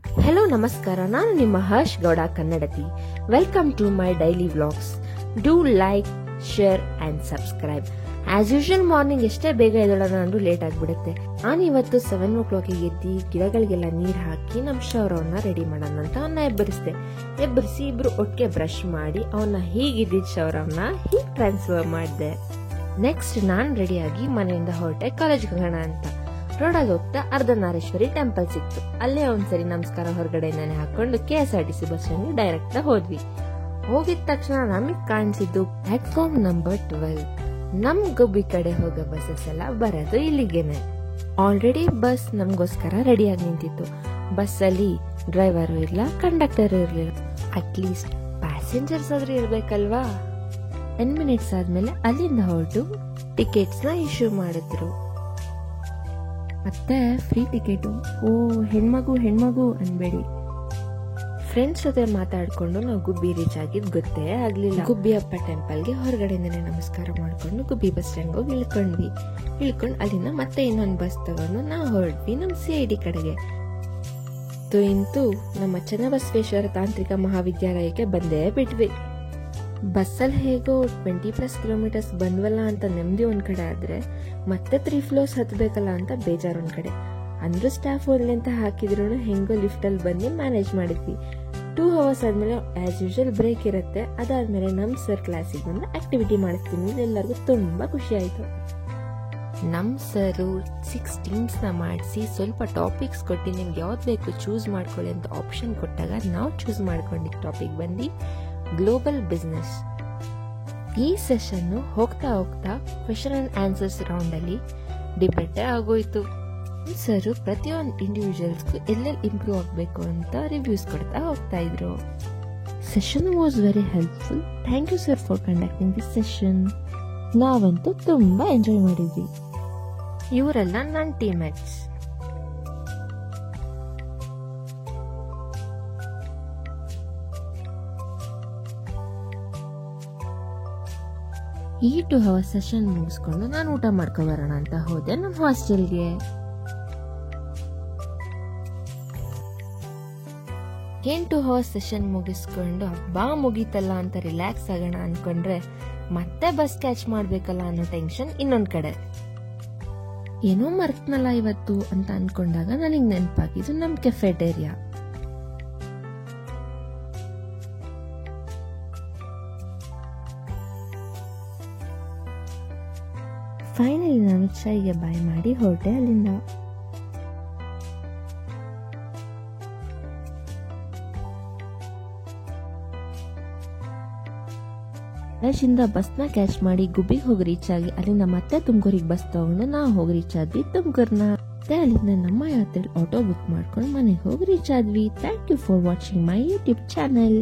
Hello ನಮಸ್ಕಾರ, ನಾನು ನಿಮ್ಮ ಹರ್ಷ್ ಗೌಡ ಕನ್ನಡತಿ. Welcome to my daily vlogs. Do like, share and subscribe. As usual morning ಎಷ್ಟೇ ಬೇಗ ಎದ್ದೇಳೋಣ ಅಂದ್ರೂ ಲೇಟ್ ಆಗಿಬಿಡುತ್ತೆ. ನಾನು ಇವತ್ತು 7 o'clock ಎದ್ದು ಗಿಡಗಳಿಗೆಲ್ಲ ನೀರು ಹಾಕಿ ನಮ್ಮ ಶೌರವನ್ನ ರೆಡಿ ಮಾಡೋಣ ಅಂತ ಅವನ್ನ ಎಬ್ಬರಿಸಿ ಇಬ್ರು ಒಟ್ಟಿಗೆ ಬ್ರಷ್ ಮಾಡಿ ಅವನ್ನ ಹೀಗಿದ್ದಿದ್ದ ಶೌರವನ್ನ ಹೀಗೆ ಟ್ರಾನ್ಸ್ಫರ್ ಮಾಡಿದೆ. ನೆಕ್ಸ್ಟ್ ನಾನು ರೆಡಿಯಾಗಿ ಮನೆಯಿಂದ ಹೊರಟೆ ಕಾಲೇಜ್ಗೆ ಹೋಗೋಣ ಅಂತ. ರೋಡಲ್ಲಿ ಹೋಗ್ತಾ ಅರ್ಧನಾರೀಶ್ವರಿ ಟೆಂಪಲ್ ಸಿಕ್ತು. ಅಲ್ಲೇ ಒಂದ್ಸರಿ ನಮಸ್ಕಾರ ಹೊರಗಡೆಯಿಂದಾನೆ ಹಾಕೊಂಡು KSRTC ಬಸ್ ಸ್ಟ್ಯಾಂಡ್ ಡೈರೆಕ್ಟ್ ಹೋದ್ವಿ. ಹೋಗಿದ ತಕ್ಷಣ ನಮಗ್ ಕಾಣಿಸಿದ್ದು ಪ್ಲಾಟ್ಫಾರ್ಮ್ ನಂಬರ್ 12. ನಮ್ ಗುಬ್ಬಿ ಕಡೆ ಹೋಗೋ ಬಸ್ಸಸ್ ಎಲ್ಲ ಬರೋದು ಇಲ್ಲಿಗೆನೆ. ಆಲ್ರೆಡಿ ಬಸ್ ನಮ್ಗೋಸ್ಕರ ರೆಡಿಯಾಗಿ ನಿಂತಿತ್ತು. ಬಸ್ಸಲ್ಲಿ ಡ್ರೈವರು ಇರ್ಲಿಲ್ಲ, ಕಂಡಕ್ಟರ್ ಇರ್ಲಿಲ್ಲ, ಅಟ್ಲೀಸ್ಟ್ ಪ್ಯಾಸೆಂಜರ್ಸ್ ಆದ್ರೂ ಇರ್ಬೇಕಲ್ವಾ. 10 minutes ಆದ್ಮೇಲೆ ಅಲ್ಲಿಂದ ಹೊರಟು ಟಿಕೆಟ್ಸ್ ನ ಇಶ್ಯೂ ಮಾಡಿದ್ರು. ಮತ್ತೆ ಫ್ರೀ ಟಿಕೆಟು, ಹೆಣ್ಮಗು ಅನ್ಬೇಡಿ. ಫ್ರೆಂಡ್ಸ್ ಜೊತೆ ಮಾತಾಡ್ಕೊಂಡು ನಾವು ಗುಬ್ಬಿ ರೀಚ್ ಆಗಿದ್ ಗೊತ್ತೇ ಆಗ್ಲಿಲ್ಲ. ಗುಬ್ಬಿ ಅಪ್ಪ ಟೆಂಪಲ್ಗೆ ಹೊರಗಡೆಯಿಂದನೇ ನಮಸ್ಕಾರ ಮಾಡ್ಕೊಂಡು ಗುಬ್ಬಿ ಬಸ್ ಸ್ಟ್ಯಾಂಡ್ ಹೋಗಿ ಇಳ್ಕೊಂಡು ಅಲ್ಲಿಂದ ಮತ್ತೆ ಇನ್ನೊಂದು ಬಸ್ ತಗೊಂಡು ನಾವು ಹೊರಡ್ವಿ ನಮ್ಮ CID ಕಡೆಗೆ. ಇಂತೂ ನಮ್ಮ ಚನ್ನಬಸವೇಶ್ವರ ತಾಂತ್ರಿಕ ಮಹಾವಿದ್ಯಾಲಯಕ್ಕೆ ಬಂದೇ ಬಿಟ್ವಿ. ಬಸ್ಸಲ್ಲಿ ಹೇಗೋ 20+ kilometers ಬಂದ್ವಲ್ಲ ಅಂತ ನೆಮ್ಮದಿ ಒಂದ್ ಕಡೆ ಆದ್ರೆ ಮತ್ತೆ 3 floors ಹತ್ಬೇಕಲ್ಲ ಅಂತ ಬೇಜಾರ್ ಒಂದ್ ಕಡೆ. ಅಂದ್ರೂ ಸ್ಟಾಫ್ ಓದ್ಲಿ ಅಂತ ಹಾಕಿದ್ರು ಹೆಂಗೋ ಲಿಫ್ಟ್ ಅಲ್ಲಿ ಬಂದು ಮ್ಯಾನೇಜ್ ಮಾಡಿದ್ವಿ. 2 hours ಆದ್ಮೇಲೆ ಆಸ್ ಯೂಶುವಲ್ ಬ್ರೇಕ್ ಇರುತ್ತೆ. ಅದಾದ್ಮೇಲೆ ನಮ್ ಸರ್ ಕ್ಲಾಸಿಗೆ ಬಂದು ಆಕ್ಟಿವಿಟಿ ಮಾಡಿಸ್ತೀನಿ. ಎಲ್ಲರಿಗೂ ತುಂಬಾ ಖುಷಿ ಆಯ್ತು. ನಮ್ ಸರ್ 6 teams ನ ಮಾಡಿಸಿ ಸ್ವಲ್ಪ ಟಾಪಿಕ್ಸ್ ಕೊಟ್ಟು ನಿಮ್ಗೆ ಯಾವ್ದು ಬೇಕು ಚೂಸ್ ಮಾಡ್ಕೊಳ್ಳಿ ಅಂತ ಆಪ್ಷನ್ ಕೊಟ್ಟಾಗ ನಾವು ಚೂಸ್ ಮಾಡ್ಕೊಂಡಿದ್ದ ಟಾಪಿಕ್ ಬಂದು ಗ್ಲೋಬಲ್ ಬಿಸ್ನೆಸ್. ಈ ಸೆಷನ್ ಹೋಗ್ತಾ ಕ್ವೆಶ್ಚನ್ ಅಂಡ್ ಆನ್ಸರ್ಸ್ ರೌಂಡ್ ಅಲ್ಲಿ ಡಿಬೇಟ್ ಆಗೋಯ್ತು. ಸರ್ ಪ್ರತಿಯೊಂದು ಇಂಡಿವಿಜುವಲ್ಸ್ಗೂ ಎಲ್ಲೆಲ್ಲಿ ಇಂಪ್ರೂವ್ ಆಗಬೇಕು ಅಂತ ರಿವ್ಯೂಸ್ ಕೊಡ್ತಾ ಹೋಗ್ತಾ ಇದ್ರು. Session was very helpful. Thank you sir for conducting this session. ನಾವಂತೂ ತುಂಬಾ ಎಂಜಾಯ್ ಮಾಡಿದ್ವಿ. ಇವರೆಲ್ಲ ನನ್ನ ಟೀಮ್ಮೇಟ್ಸ್. ಈ 2 hours ಸೆಷನ್ ಮುಗಿಸ್ಕೊಂಡು ನಾನು ಊಟ ಮಾಡ್ಕೊಂಡು ಬರೋಣ ಅಂತ ಹೋದೆ ನಮ್ಮ ಹಾಸ್ಟೆಲ್ಗೆ. ಏನ್ 2 hours ಸೆಷನ್ ಮುಗಿಸ್ಕೊಂಡು ಹಬ್ಬ ಮುಗೀತಲ್ಲ ಅಂತ ರಿಲ್ಯಾಕ್ಸ್ ಆಗೋಣ ಅನ್ಕೊಂಡ್ರೆ ಮತ್ತೆ ಬಸ್ ಕ್ಯಾಚ್ ಮಾಡ್ಬೇಕಲ್ಲ ಅನ್ನೋ ಟೆನ್ಷನ್ ಇನ್ನೊಂದ್ ಕಡೆ. ಏನೋ ಮರ್ತನಲ್ಲ ಇವತ್ತು ಅಂತ ಅನ್ಕೊಂಡಾಗ ನನಗೆ ನೆನಪಾಗಿದ್ದು ನಮ್ ಕೆಫೆಟೇರಿಯಾ. ಫೈನಲಿ ನಾನು ಚಾಯ್ಗೆ ಬಾಯ್ ಮಾಡಿ ಹೊರಟೆ ಅಲ್ಲಿಂದ. ಕಾಲೇಜಿಂದ ಬಸ್ನ ಕ್ಯಾಚ್ ಮಾಡಿ ಗುಬ್ಬಿಗೆ ಹೋಗಿ ರೀಚ್ ಆಗಿ ಅಲ್ಲಿಂದ ಮತ್ತೆ ತುಮಕೂರಿಗೆ ಬಸ್ ತಗೊಂಡು ನಾವು ಹೋಗಿ ರೀಚ್ ಆದ್ವಿ ತುಮಕೂರ್ನ. ಮತ್ತೆ ಅಲ್ಲಿಂದ ನಮ್ಮ ಯಾತ್ರೆ ಆಟೋ ಬುಕ್ ಮಾಡ್ಕೊಂಡು ಮನೆಗೆ ಹೋಗಿ ರೀಚ್ ಆದ್ವಿ. Thank you for watching my YouTube channel.